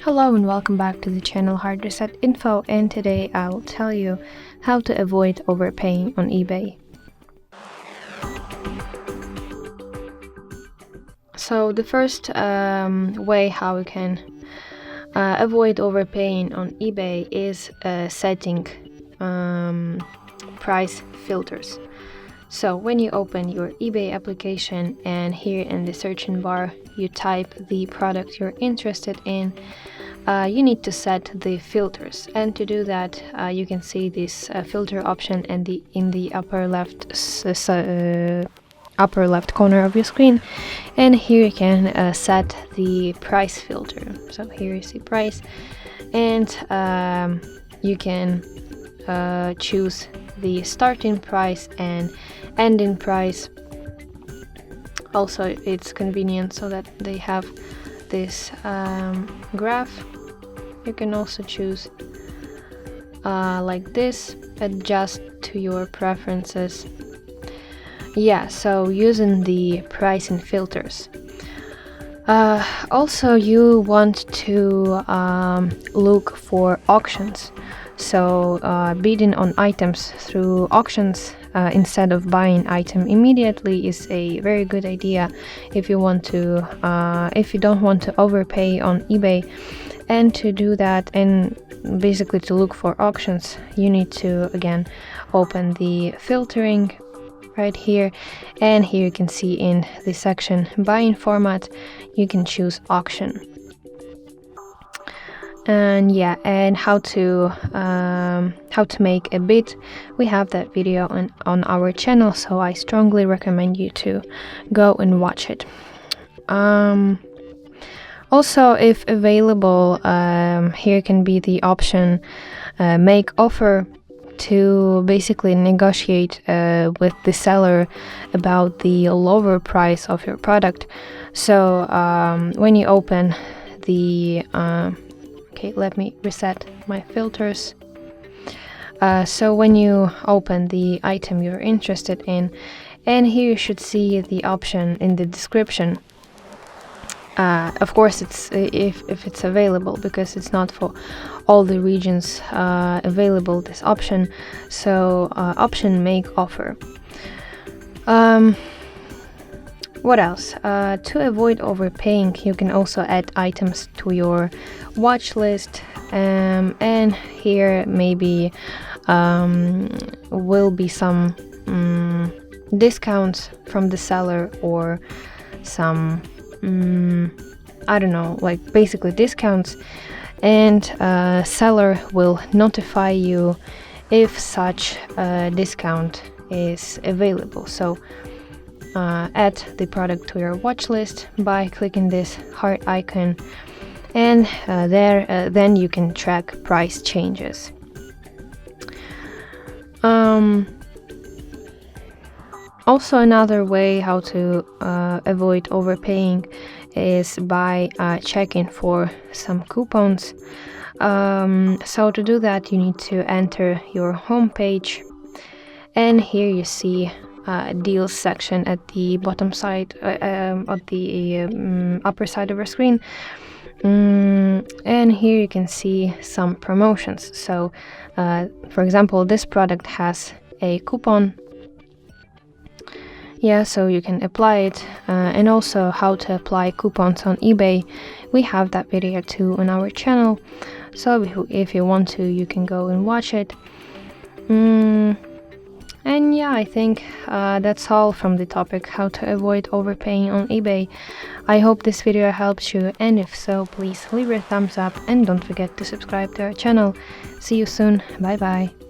Hello and welcome back to the channel HardReset.Info, and today I will tell you how to avoid overpaying on eBay. So the first way how we can avoid overpaying on eBay is setting price filters. So when you open your eBay application and here in the searching bar you type the product you're interested in, you need to set the filters, and to do that you can see this filter option and in the upper left corner of your screen, and here you can set the price filter. So here you see price, and you can choose the starting price and ending price. Also, it's convenient so that they have this graph. You can also choose like this, adjust to your preferences. Yeah, so using the pricing filters. Also, you want to look for auctions. So bidding on items through auctions instead of buying item immediately is a very good idea if you want to if you don't want to overpay on eBay. And to do that, and basically to look for auctions, you need to again open the filtering right here, and here you can see in the section buying format you can choose auction. And yeah, and how to make a bid, we have that video on our channel, so I strongly recommend you to go and watch it. Also, if available, here can be the option make offer, to basically negotiate with the seller about the lower price of your product. So when you open the okay, let me reset my filters. So when you open the item you're interested in, and here you should see the option in the description. Of course, it's if it's available, because it's not for all the regions available, this option. So option make offer. What else? To avoid overpaying, you can also add items to your watch list, and here maybe will be some discounts from the seller, or some I don't know, like basically discounts, and seller will notify you if such a discount is available. So add the product to your watch list by clicking this heart icon, and then you can track price changes. Also, another way how to avoid overpaying is by checking for some coupons. So to do that, you need to enter your home page, and here you see deals section at the bottom side, at the upper side of your screen. And here you can see some promotions. So for example, this product has a coupon. Yeah, so you can apply it, and also how to apply coupons on eBay. We have that video too on our channel, so if you want to, you can go and watch it. And yeah, I think that's all from the topic how to avoid overpaying on eBay. I hope this video helps you, and if so, please leave a thumbs up and don't forget to subscribe to our channel. See you soon. Bye bye.